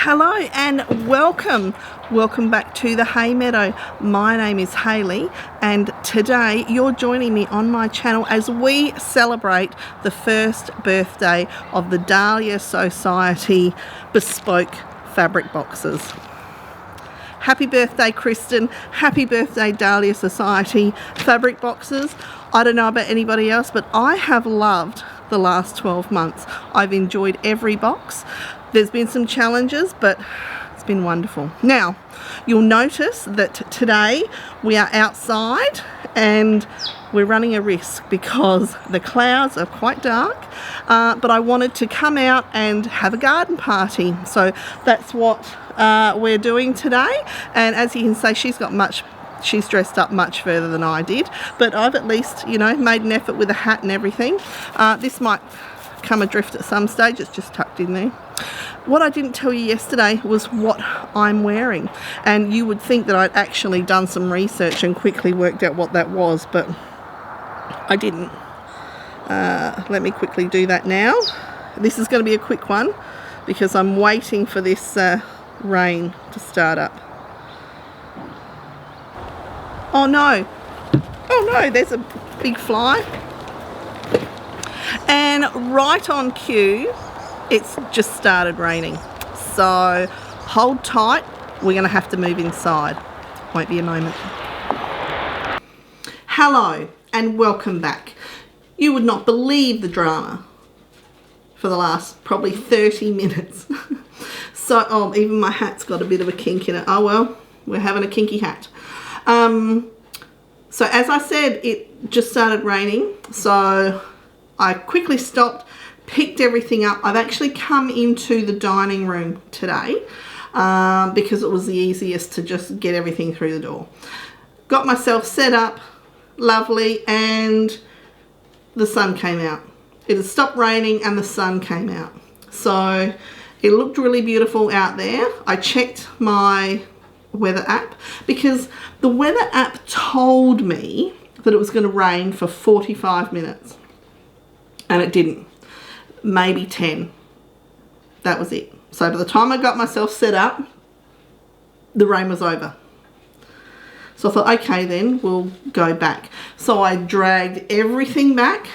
Hello and welcome back to the Hay Meadow. My name is Hayley and today you're joining me on my channel as we celebrate the first birthday of the Dahlia Society Bespoke fabric boxes. Happy birthday, Kristen. Happy birthday, Dahlia Society fabric boxes. I don't know about anybody else, but I have loved the last 12 months. I've enjoyed every box. There's been some challenges, but it's been wonderful. Now, you'll notice that today we are outside and we're running a risk because the clouds are quite dark, but I wanted to come out and have a garden party. So that's what we're doing today. And as you can say, she's dressed up much further than I did, but I've at least, made an effort with a hat and everything. This might come adrift at some stage, it's just tucked in there. What I didn't tell you yesterday was what I'm wearing, and you would think that I'd actually done some research and quickly worked out what that was, but I didn't. Let me quickly do that now. This is going to be a quick one because I'm waiting for this rain to start up. Oh no, there's a big fly. And right on cue, it's just started raining. So hold tight, we're going to have to move inside. Won't be a moment. Hello and welcome back. You would not believe the drama for the last probably 30 minutes. So, even my hat's got a bit of a kink in it. Oh well, we're having a kinky hat. So as I said, it just started raining. So I quickly stopped, picked everything up. I've actually come into the dining room today because it was the easiest to just get everything through the door. Got myself set up, lovely, and the sun came out. It had stopped raining and the sun came out. So it looked really beautiful out there. I checked my weather app because the weather app told me that it was going to rain for 45 minutes. And it didn't. Maybe 10. That was it. So by the time I got myself set up, the rain was over. So I thought, okay then, we'll go back. So I dragged everything back,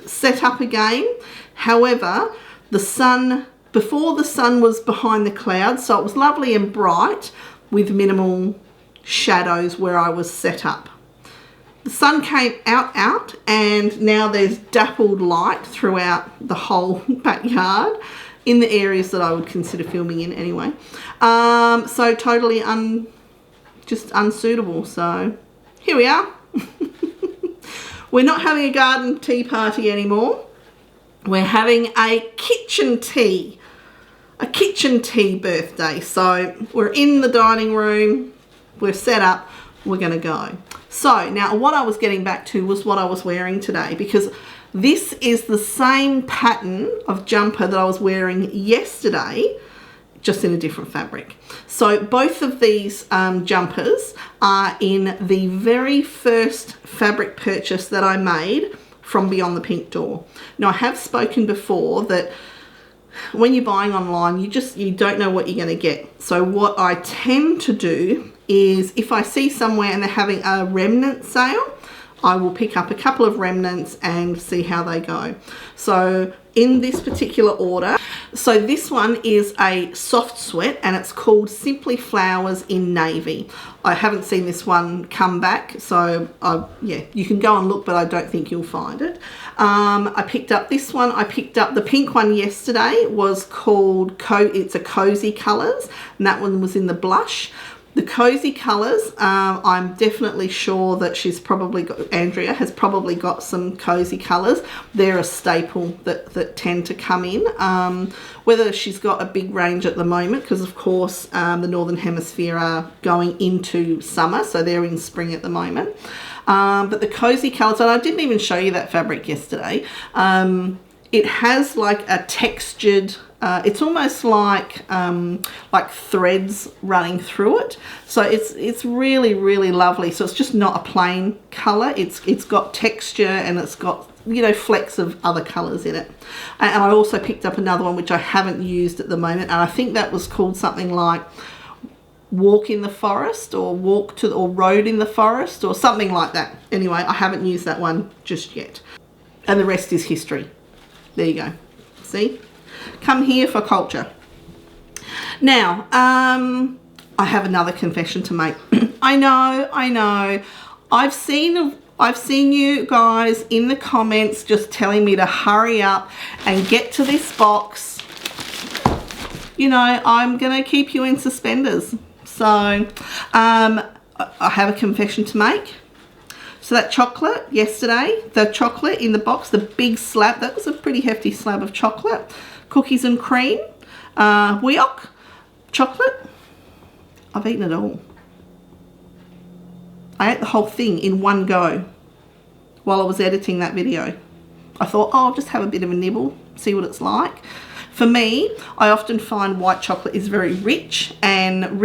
set up again. However, before the sun was behind the clouds, so it was lovely and bright with minimal shadows where I was set up. The sun came out and now there's dappled light throughout the whole backyard in the areas that I would consider filming in anyway. So totally just unsuitable. So here we are. We're not having a garden tea party anymore. We're having a kitchen tea birthday. So we're in the dining room, we're set up, we're going to go. So now what I was getting back to was what I was wearing today, because this is the same pattern of jumper that I was wearing yesterday, just in a different fabric. So both of these jumpers are in the very first fabric purchase that I made from Beyond the Pink Door. Now I have spoken before that when you're buying online, you don't know what you're going to get. So what I tend to do is if I see somewhere and they're having a remnant sale, I will pick up a couple of remnants and see how they go. So in this particular order, so this one is a soft sweat and it's called Simply Flowers in Navy. I haven't seen this one come back, so yeah, you can go and look, but I don't think you'll find it. I picked up this one. I picked up the pink one yesterday, was called it's a Cozy Colours, and that one was in the blush. The Cozy Colours, I'm definitely sure that Andrea has probably got some Cozy Colours. They're a staple that tend to come in. Whether she's got a big range at the moment, because of course the Northern Hemisphere are going into summer, so they're in spring at the moment. But the Cozy Colours, and I didn't even show you that fabric yesterday. It has like a textured, it's almost like threads running through it. So it's really, really lovely. So it's just not a plain colour. It's got texture and it's got you know, flecks of other colours in it. And I also picked up another one which I haven't used at the moment, and I think that was called something like Walk in the Forest, or Road in the Forest, or something like that. Anyway, I haven't used that one just yet. And the rest is history. There you go. See? Come here for culture. Now, I have another confession to make. I know. I've seen you guys in the comments just telling me to hurry up and get to this box. You know, I'm going to keep you in suspenders. So, I have a confession to make. So that chocolate yesterday, the chocolate in the box, the big slab, that was a pretty hefty slab of chocolate. Cookies and cream, Wheok chocolate. I've eaten it all. I ate the whole thing in one go while I was editing that video. I thought, oh, I'll just have a bit of a nibble, see what it's like. For me, I often find white chocolate is very rich, and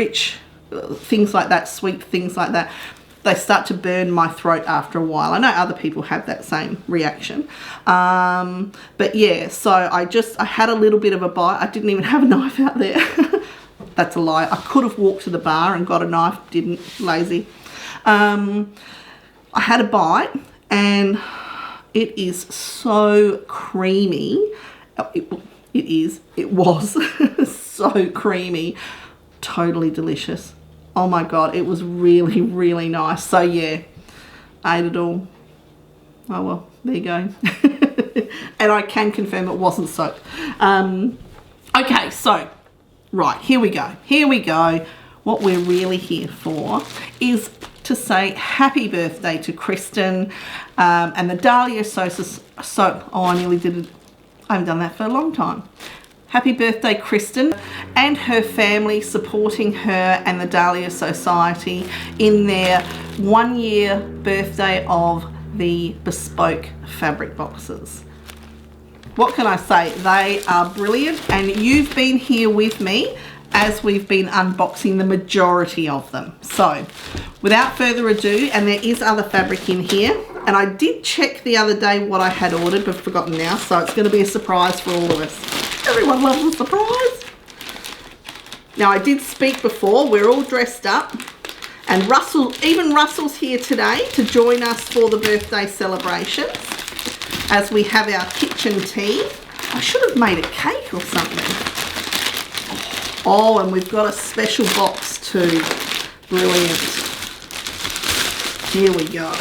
things like that, sweet things like that, they start to burn my throat after a while. I know other people have that same reaction. But yeah, so I had a little bit of a bite. I didn't even have a knife out there. That's a lie. I could have walked to the bar and got a knife, didn't, lazy. I had a bite, and it is so creamy. It was so creamy, totally delicious. Oh my God, it was really, really nice. So yeah, ate it all. Oh well, there you go. And I can confirm it wasn't soaked. Okay, so, right, here we go. What we're really here for is to say happy birthday to Kristen and the Dahlia Society. I nearly did it. I haven't done that for a long time. Happy birthday, Kristen, and her family, supporting her and the Dahlia Society in their 1-year birthday of the Bespoke fabric boxes. What can I say? They are brilliant, and you've been here with me as we've been unboxing the majority of them. So, without further ado, and there is other fabric in here, and I did check the other day what I had ordered, but I've forgotten now, so it's going to be a surprise for all of us. Everyone loves a surprise. Now, I did speak before. We're all dressed up, and even Russell's here today to join us for the birthday celebrations as we have our kitchen tea. I should have made a cake or something. Oh, and we've got a special box too. Brilliant. Here we go.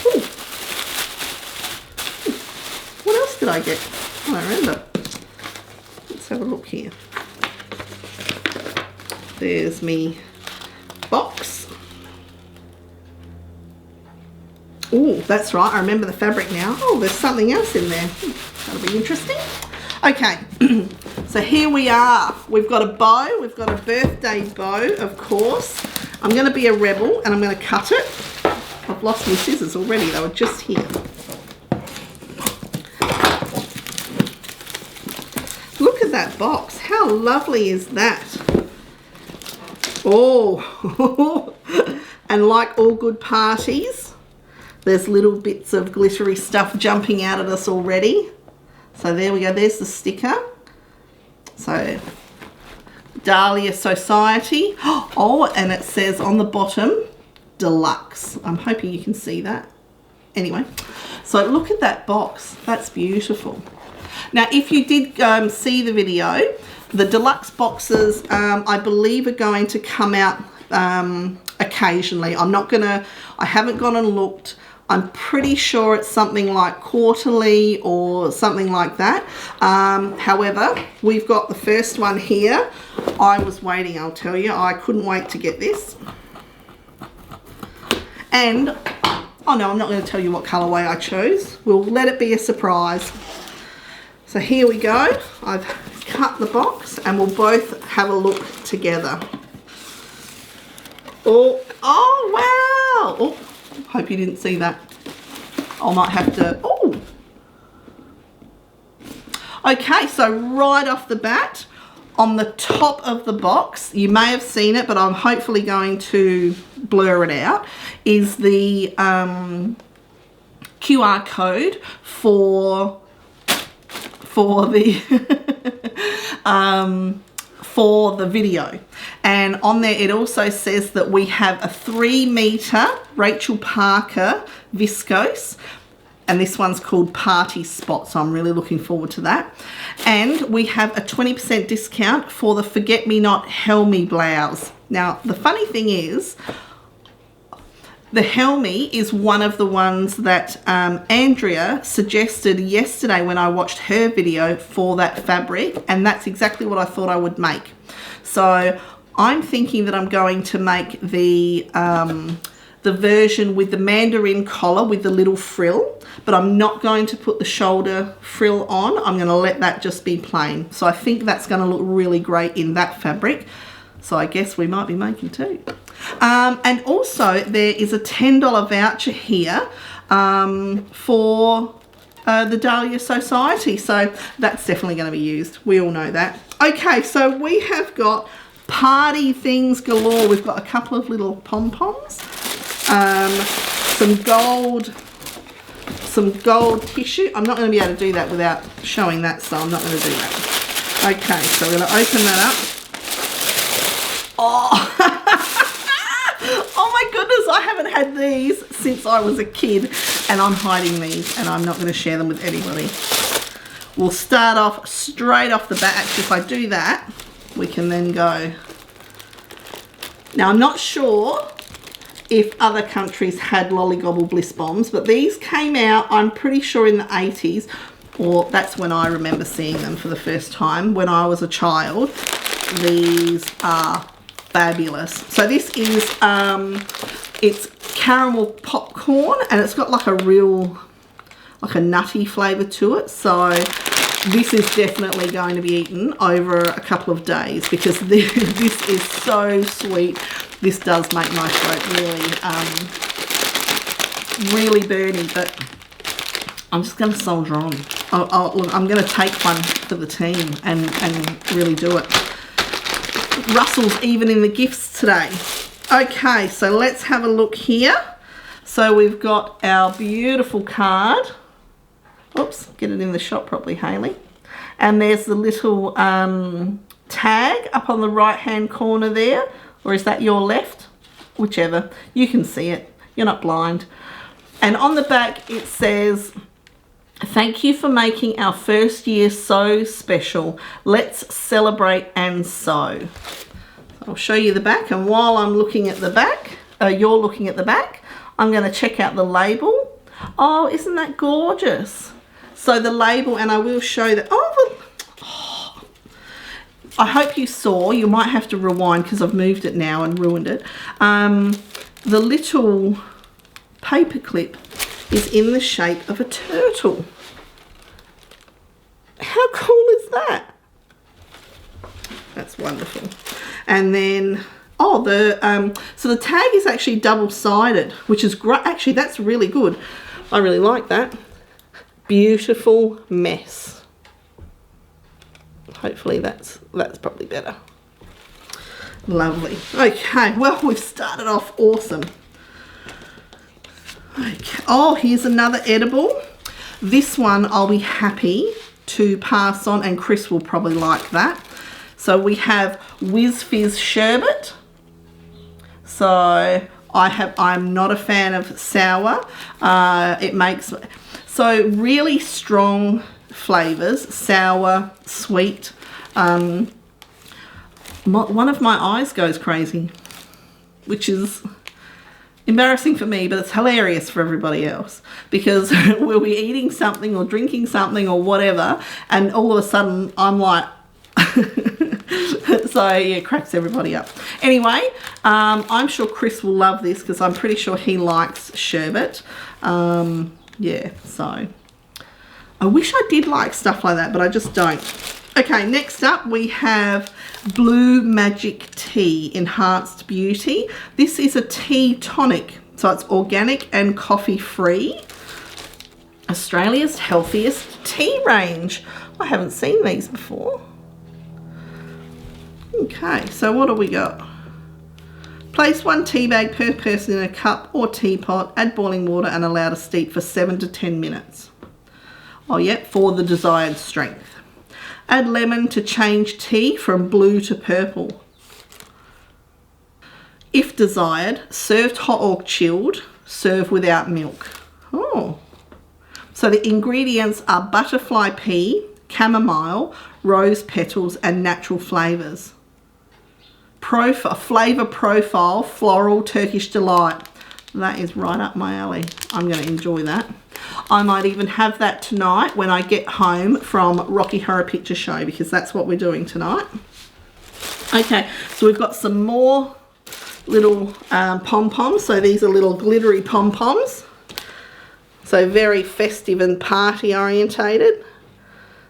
Ooh. What else did I get? I don't remember. Let's have a look here. There's me box. Oh, that's right. I remember the fabric now. Oh, there's something else in there. That'll be interesting. Okay, so here we are. We've got a bow. We've got a birthday bow, of course. I'm going to be a rebel, and I'm going to cut it. I've lost my scissors already. They were just here. Look at that box. How lovely is that? Oh, and like all good parties, there's little bits of glittery stuff jumping out at us already. So there we go, there's the sticker. So, Dahlia Society. Oh, and it says on the bottom, Deluxe. I'm hoping you can see that. Anyway, so look at that box. That's beautiful. Now, if you did see the video, the Deluxe boxes, I believe, are going to come out occasionally. I haven't gone and looked. I'm pretty sure it's something like quarterly or something like that. However, we've got the first one here. I was waiting, I'll tell you. I couldn't wait to get this. And, oh no, I'm not going to tell you what colourway I chose. We'll let it be a surprise. So here we go. I've cut the box and we'll both have a look together. Oh wow! Oh, hope you didn't see that. I might have to, oh! Okay, so right off the bat, on the top of the box, you may have seen it, but I'm hopefully going to blur it out, is the QR code for the for the video. And on there it also says that we have a 3-meter Rachel Parker viscose, and this one's called Party Spot, so I'm really looking forward to that. And we have a 20% discount for the Forget Me Not Helmy blouse. Now the funny thing is, the Helmy is one of the ones that Andrea suggested yesterday when I watched her video for that fabric, and that's exactly what I thought I would make. So I'm thinking that I'm going to make the version with the mandarin collar with the little frill, but I'm not going to put the shoulder frill on. I'm going to let that just be plain. So I think that's going to look really great in that fabric. So I guess we might be making two. And also there is a $10 voucher here for the Dahlia Society. So that's definitely going to be used. We all know that. Okay, so we have got party things galore. We've got a couple of little pom-poms, some gold tissue. I'm not going to be able to do that without showing that, so I'm not going to do that. Okay, so we're going to open that up. Oh, oh my goodness, I haven't had these since I was a kid, and I'm hiding these and I'm not going to share them with anybody. We'll start off straight off the bat. Actually, if I do that, we can then go. Now, I'm not sure if other countries had Lollygobble Bliss Bombs, but these came out, I'm pretty sure, in the 80s, or that's when I remember seeing them for the first time when I was a child. These are fabulous. So this is it's caramel popcorn, and it's got like a real, like a nutty flavour to it. So this is definitely going to be eaten over a couple of days because this is so sweet. This does make my throat really burny, but I'm just going to soldier on. Look, I'm going to take one for the team and really do it. Russell's even in the gifts today. Okay, so let's have a look here. So we've got our beautiful card. Oops, get it in the shot properly, Hayley. And there's the little tag up on the right hand corner there, or is that your left? Whichever, you can see it, you're not blind. And on the back it says, "Thank you for making our first year so special. Let's celebrate and sew." I'll show you the back, and while I'm looking at the back, you're looking at the back, I'm going to check out the label. Oh, isn't that gorgeous? So the label, and I will show that. Oh, I hope you saw. You might have to rewind because I've moved it now and ruined it. The little paper clip is in the shape of a turtle. How cool is that? That's wonderful. And then, oh, so the tag is actually double-sided, which is great. Actually, that's really good. I really like that. Beautiful mess. Hopefully that's probably better. Lovely. Okay, well, we've started off awesome. Okay. Oh, here's another edible. This one I'll be happy to pass on, and Chris will probably like that. So we have Whiz Fizz Sherbet. So I'm not a fan of sour. It makes, so really strong flavours, sour, sweet. One of my eyes goes crazy, which is embarrassing for me, but it's hilarious for everybody else, because we'll be eating something or drinking something or whatever, and all of a sudden I'm like, so yeah, it cracks everybody up. Anyway, I'm sure Chris will love this because I'm pretty sure he likes sherbet. Yeah, so I wish I did like stuff like that, but I just don't. Okay, next up we have Blue Magic Tea Enhanced Beauty. This is a tea tonic, so it's organic and coffee free. Australia's healthiest tea range. I haven't seen these before. Okay, so what do we got? Place 1 tea bag per person in a cup or teapot, add boiling water and allow to steep for 7 to 10 minutes. Oh yep, for the desired strength. Add lemon to change tea from blue to purple. If desired, served hot or chilled, serve without milk. Oh. So the ingredients are butterfly pea, chamomile, rose petals and natural flavours. Flavour profile, floral Turkish delight. That is right up my alley. I'm going to enjoy that. I might even have that tonight when I get home from Rocky Horror Picture Show, because that's what we're doing tonight. Okay, so we've got some more little pom-poms. So these are little glittery pom-poms. So very festive and party orientated.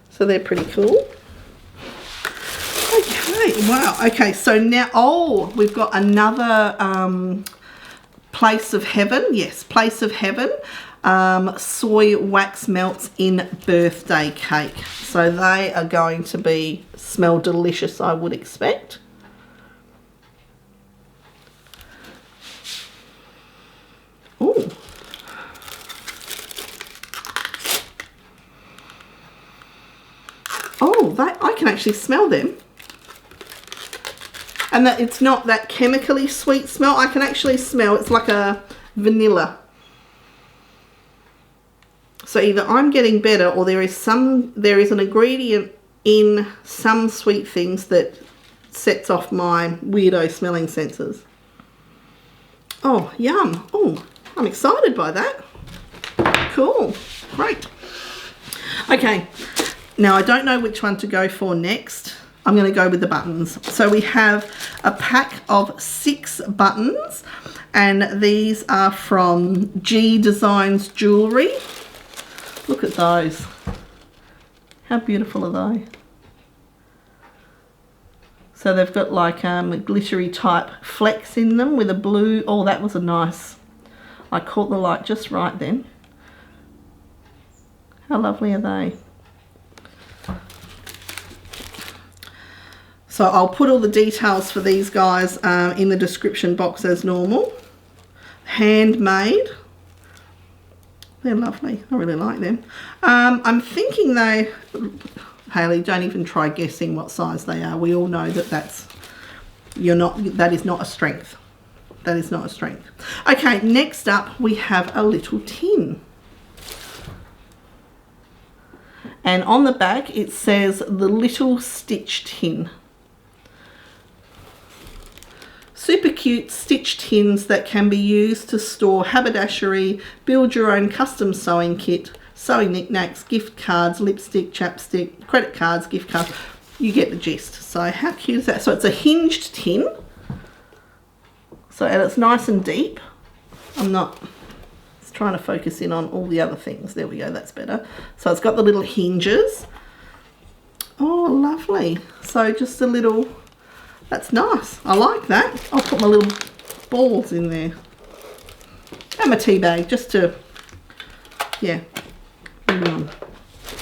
So they're pretty cool. Okay, wow. Okay, so now, oh, we've got another Place of Heaven. Yes, Place of Heaven. Soy wax melts in birthday cake. So they are going to smell delicious, I would expect. Ooh. Oh, I can actually smell them. And that it's not that chemically sweet smell. I can actually smell, it's like a vanilla. So either I'm getting better, or there is an ingredient in some sweet things that sets off my weirdo smelling senses. Oh, yum. Oh, I'm excited by that. Cool. Great. Okay. Now, I don't know which one to go for next. I'm going to go with the buttons. So we have a pack of 6 buttons, and these are from G Designs Jewellery. Look at those. How beautiful are they? So they've got like a glittery type flecks in them with a blue. Oh, that was a nice. I caught the light just right then. How lovely are they? So I'll put all the details for these guys in the description box as normal. Handmade. They're lovely. I really like them. I'm thinking they, Hayley, don't even try guessing what size they are. We all know that that is not a strength. That is not a strength. Okay, next up we have a little tin. And on the back it says the Little Stitch Tin. Super cute stitch tins that can be used to store haberdashery, build your own custom sewing kit, sewing knickknacks, gift cards, lipstick, chapstick, credit cards, gift cards. You get the gist. So how cute is that? So it's a hinged tin. So, and it's nice and deep. I'm not trying to focus in on all the other things. There we go, that's better. So it's got the little hinges. Oh, lovely. So just a little... That's nice. I like that. I'll put my little balls in there. And my tea bag just to, yeah.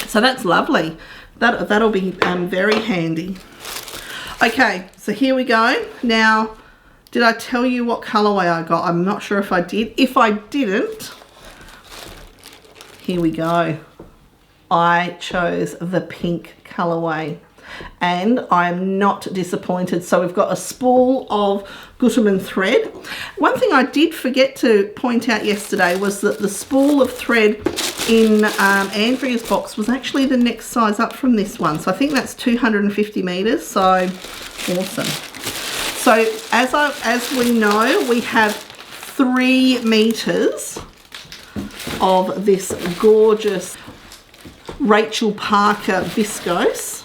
So that's lovely. That'll be very handy. Okay, so here we go. Now, did I tell you what colourway I got? I'm not sure if I did. If I didn't, here we go. I chose the pink colourway. And I'm not disappointed. So we've got a spool of Gutermann thread. One thing I did forget to point out yesterday was that the spool of thread in Andrea's box was actually the next size up from this one. So I think that's 250 meters. So awesome. So as we know, we have 3 meters of this gorgeous Rachel Parker viscose.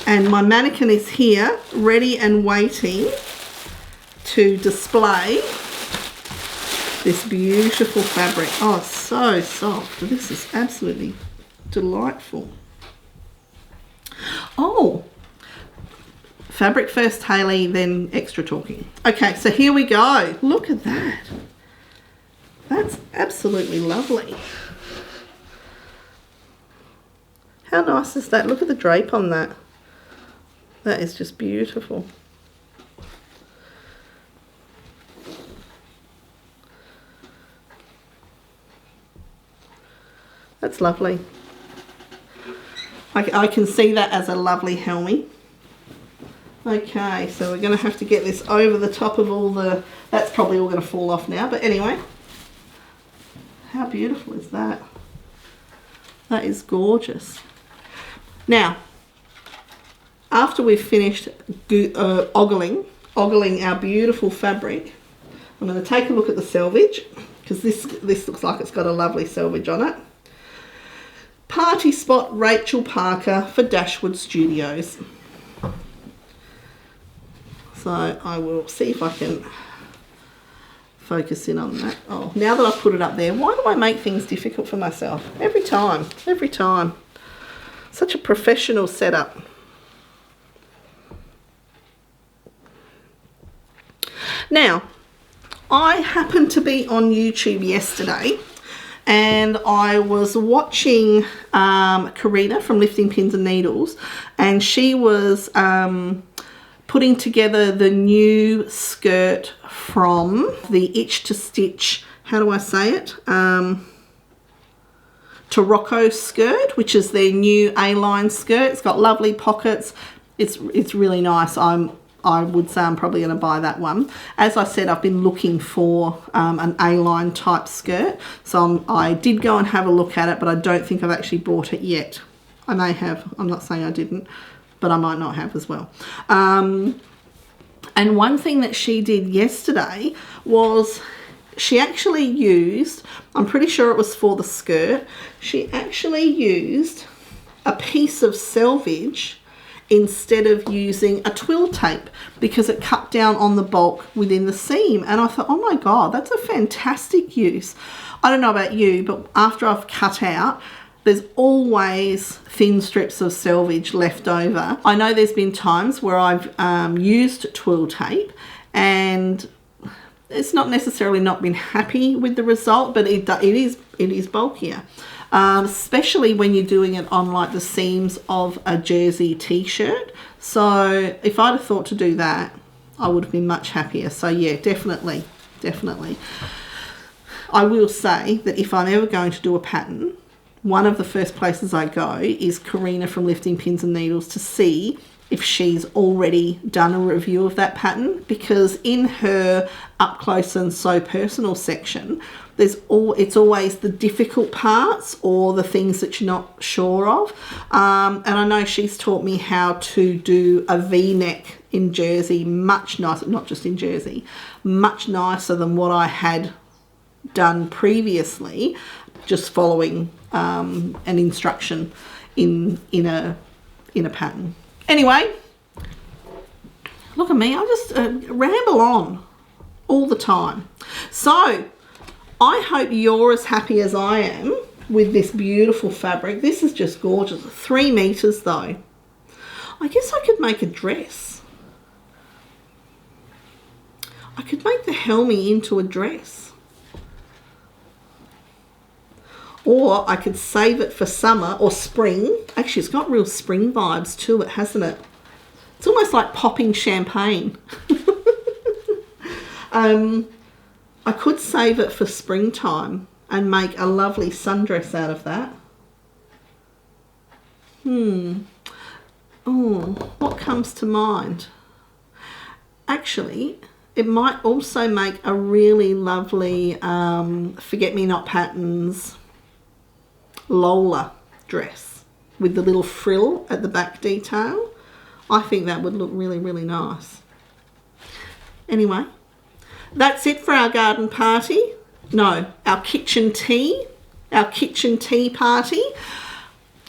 And my mannequin is here, ready and waiting to display this beautiful fabric. Oh, so soft. This is absolutely delightful. Oh, fabric first, Hayley, then extra talking. Okay, so here we go. Look at that. That's absolutely lovely. How nice is that? Look at the drape on that. That is just beautiful. That's lovely. I can see that as a lovely helmet. Okay, so we're going to have to get this over the top of all the... That's probably all going to fall off now, but anyway. How beautiful is that? That is gorgeous. Now, after we've finished ogling our beautiful fabric, I'm going to take a look at the selvage, because this looks like it's got a lovely selvage on it. Party Spot Rachel Parker for Dashwood Studios. So I will see if I can focus in on that. Oh, now that I've put it up there, why do I make things difficult for myself? Every time. Such a professional setup. Now, I happened to be on YouTube yesterday and I was watching Karina from Lifting Pins and Needles, and she was putting together the new skirt from the Itch to Stitch, how do I say it? Tarocco skirt, which is their new A-line skirt. It's got lovely pockets. It's really nice. I would say I'm probably going to buy that one. As I said, I've been looking for an A-line type skirt. So I did go and have a look at it, but I don't think I've actually bought it yet. I may have. I'm not saying I didn't, but I might not have as well. And one thing that she did yesterday was she actually used, I'm pretty sure it was for the skirt, she actually used a piece of selvage instead of using a twill tape, because it cut down on the bulk within the seam. And I thought, oh my God, that's a fantastic use. I don't know about you, but after I've cut out, there's always thin strips of selvage left over. I know there's been times where I've used twill tape and it's not necessarily not been happy with the result, but it is bulkier. Especially when you're doing it on like the seams of a jersey t-shirt. So if I'd have thought to do that, I would have been much happier. So yeah, definitely. I will say that if I'm ever going to do a pattern, one of the first places I go is Karina from Lifting Pins and Needles to see if she's already done a review of that pattern, because in her up close and so personal section, it's always the difficult parts or the things that you're not sure of. And I know she's taught me how to do a V-neck in jersey, much nicer, not just in jersey, much nicer than what I had done previously, just following an instruction in a pattern. Anyway, look at me, I just ramble on all the time. So I hope you're as happy as I am with this beautiful fabric. This is just gorgeous. 3 meters though. I guess I could make a dress. I could make the helmet into a dress. Or I could save it for summer or spring. Actually, it's got real spring vibes to it, hasn't it? It's almost like popping champagne. I could save it for springtime and make a lovely sundress out of that. Oh, what comes to mind? Actually, it might also make a really lovely forget-me-not patterns Lola dress with the little frill at the back detail. I think that would look really, really nice. Anyway, that's it for our garden party. No, our kitchen tea party.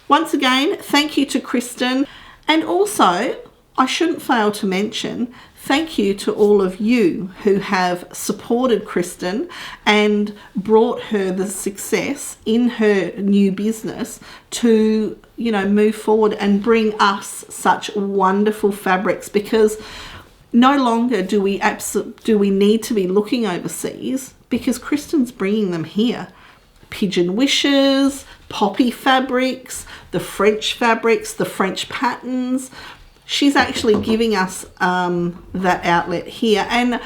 Once again, thank you to Kristen. And also, I shouldn't fail to mention, thank you to all of you who have supported Kristen and brought her the success in her new business to, you know, move forward and bring us such wonderful fabrics, because no longer do we need to be looking overseas, because Kristen's bringing them here. Pigeon wishes, poppy fabrics, the French fabrics, the French patterns. She's actually giving us that outlet here. And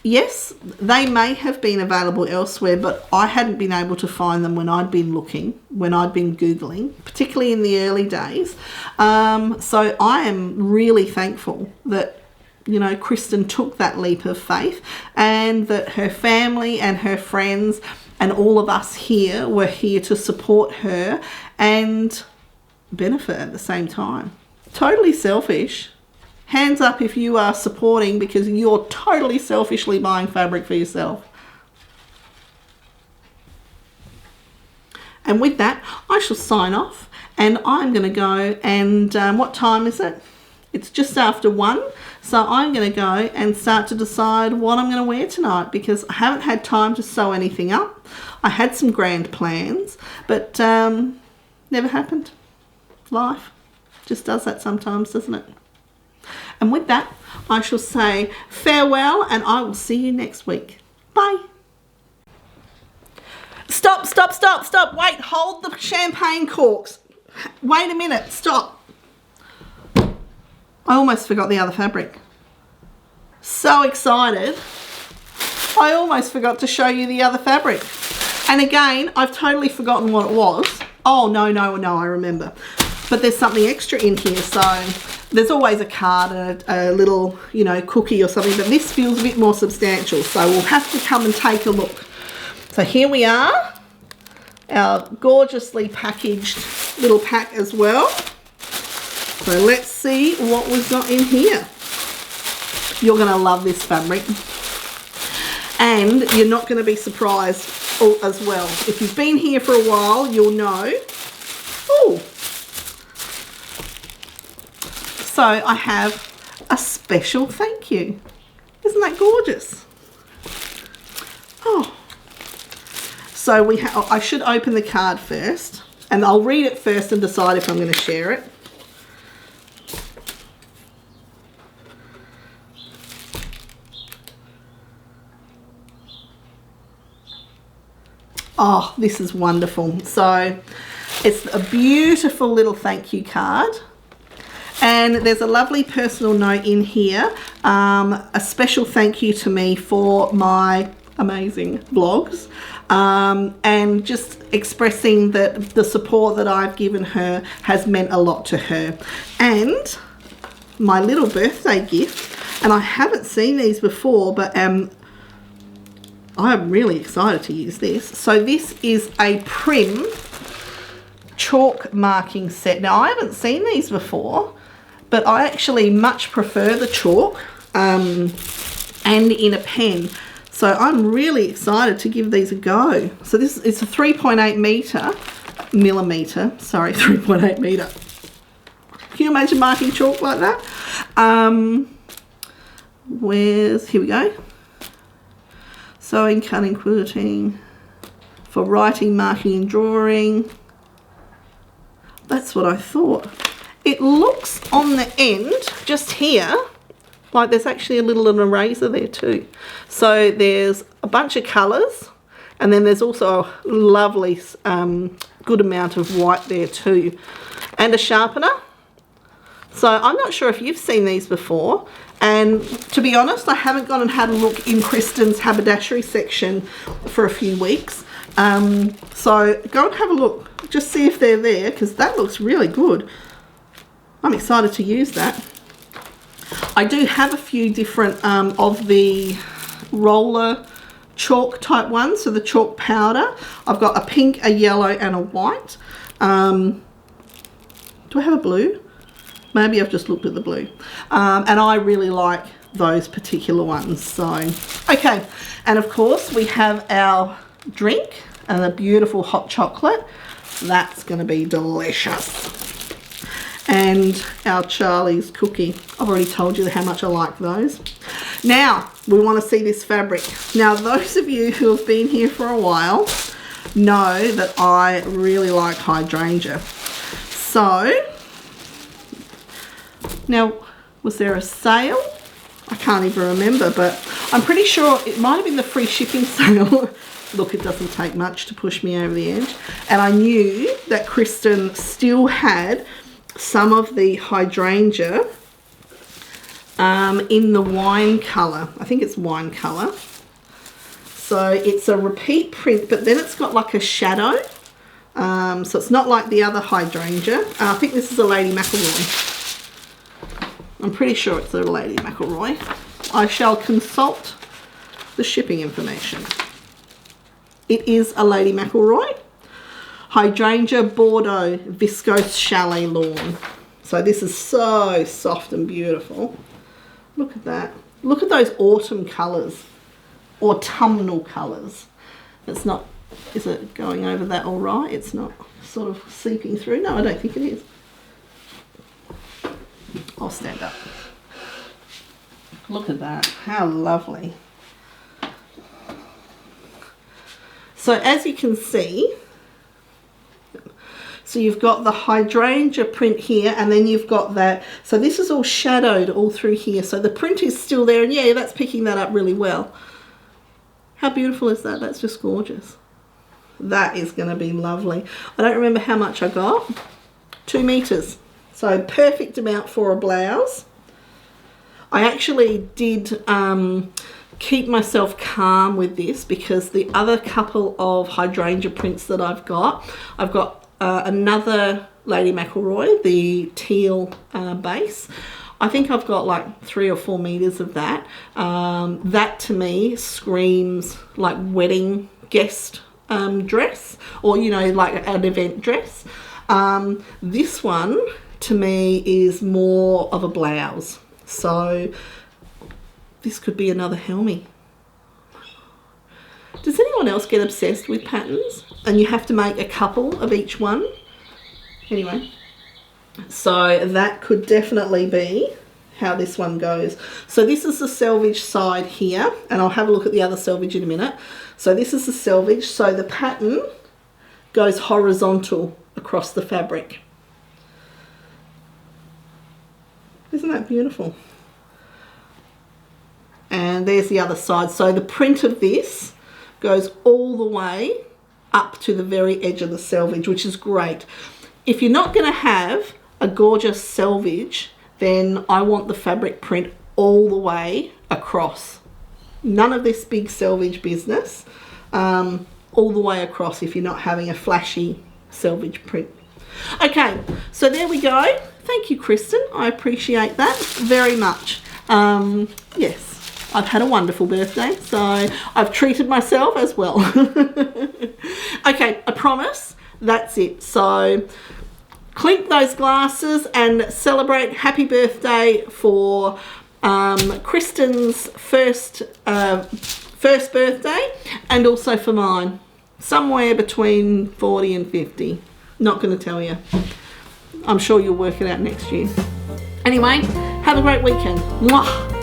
yes, they may have been available elsewhere, but I hadn't been able to find them when I'd been looking, when I'd been Googling, particularly in the early days. So I am really thankful that, you know, Kristen took that leap of faith, and that her family and her friends and all of us here were here to support her and benefit at the same time. Totally selfish. Hands up if you are supporting because you're totally selfishly buying fabric for yourself. And with that, I shall sign off, and I'm going to go and what time is it? It's just after 1. So I'm going to go and start to decide what I'm going to wear tonight, because I haven't had time to sew anything up. I had some grand plans, but never happened. Life just does that sometimes, doesn't it? And with that, I shall say farewell, and I will see you next week. Bye. Stop, stop, stop, stop. Wait, hold the champagne corks. Wait a minute, stop. I almost forgot the other fabric. So excited. I almost forgot to show you the other fabric. And again, I've totally forgotten what it was. Oh, no, I remember. But there's something extra in here, so there's always a card and a little, you know, cookie or something, but this feels a bit more substantial, so we'll have to come and take a look. So here we are, our gorgeously packaged little pack as well. So let's see what we've got in here. You're going to love this fabric, and you're not going to be surprised as well. If you've been here for a while, you'll know. Oh. So I have a special thank you. Isn't that gorgeous? Oh. So I should open the card first, and I'll read it first and decide if I'm going to share it. Oh, this is wonderful. So it's a beautiful little thank you card. And there's a lovely personal note in here, a special thank you to me for my amazing vlogs, and just expressing that the support that I've given her has meant a lot to her. And my little birthday gift, and I haven't seen these before, but I'm really excited to use this. So this is a Prim chalk marking set. Now I haven't seen these before, but I actually much prefer the chalk and in a pen. So I'm really excited to give these a go. So this is a 3.8 millimeter, sorry, 3.8 meter. Can you imagine marking chalk like that? Here we go. Sewing, cutting, quilting, for writing, marking and drawing. That's what I thought. It looks on the end, just here, like there's actually a little eraser there too. So there's a bunch of colours, and then there's also a lovely good amount of white there too, and a sharpener. So I'm not sure if you've seen these before, and to be honest, I haven't gone and had a look in Kristen's haberdashery section for a few weeks. So go and have a look, just see if they're there, because that looks really good. I'm excited to use that. I do have a few different of the roller chalk type ones, so the chalk powder. I've got a pink, a yellow and a white. Do I have a blue? Maybe I've just looked at the blue. And I really like those particular ones. So, okay. And of course we have our drink and a beautiful hot chocolate. That's going to be delicious. And our Charlie's cookie. I've already told you how much I like those. Now, we want to see this fabric. Now, those of you who have been here for a while know that I really like hydrangea. So, now, was there a sale? I can't even remember, but I'm pretty sure it might have been the free shipping sale. Look, it doesn't take much to push me over the edge. And I knew that Kristen still had some of the hydrangea in the wine colour. I think it's wine colour. So it's a repeat print, but then it's got like a shadow. So it's not like the other hydrangea. I think this is a Lady McElroy. I'm pretty sure it's a Lady McElroy. I shall consult the shipping information. It is a Lady McElroy. Hydrangea Bordeaux Viscose Chalet Lawn. So this is so soft and beautiful. Look at that. Look at those autumn colours. Autumnal colours. It's not, is it going over that all right? It's not sort of seeping through. No, I don't think it is. I'll stand up. Look at that. How lovely. So as you can see, so you've got the hydrangea print here, and then you've got that. So this is all shadowed all through here. So the print is still there, and yeah, that's picking that up really well. How beautiful is that? That's just gorgeous. That is going to be lovely. I don't remember how much I got. 2 meters. So perfect amount for a blouse. I actually did keep myself calm with this because the other couple of hydrangea prints that I've got another Lady McElroy, the teal base. I think I've got like 3 or 4 meters of that. That to me screams like wedding guest dress, or you know, like an event dress. This one to me is more of a blouse. So this could be another Helmy. Does anyone else get obsessed with patterns and you have to make a couple of each one? Anyway, so that could definitely be how this one goes. So this is the selvage side here, and I'll have a look at the other selvage in a minute. So this is the selvage. So the pattern goes horizontal across the fabric. Isn't that beautiful? And there's the other side. So the print of this goes all the way up to the very edge of the selvage, which is great. If you're not going to have a gorgeous selvage, then I want the fabric print all the way across. None of this big selvage business, all the way across if you're not having a flashy selvage print. Okay, so there we go. Thank you, Kristen. I appreciate that very much. Yes. I've had a wonderful birthday, so I've treated myself as well. Okay, I promise that's it. So clink those glasses and celebrate happy birthday for Kristen's first birthday, and also for mine. Somewhere between 40 and 50. Not going to tell you. I'm sure you'll work it out next year. Anyway, have a great weekend. Mwah!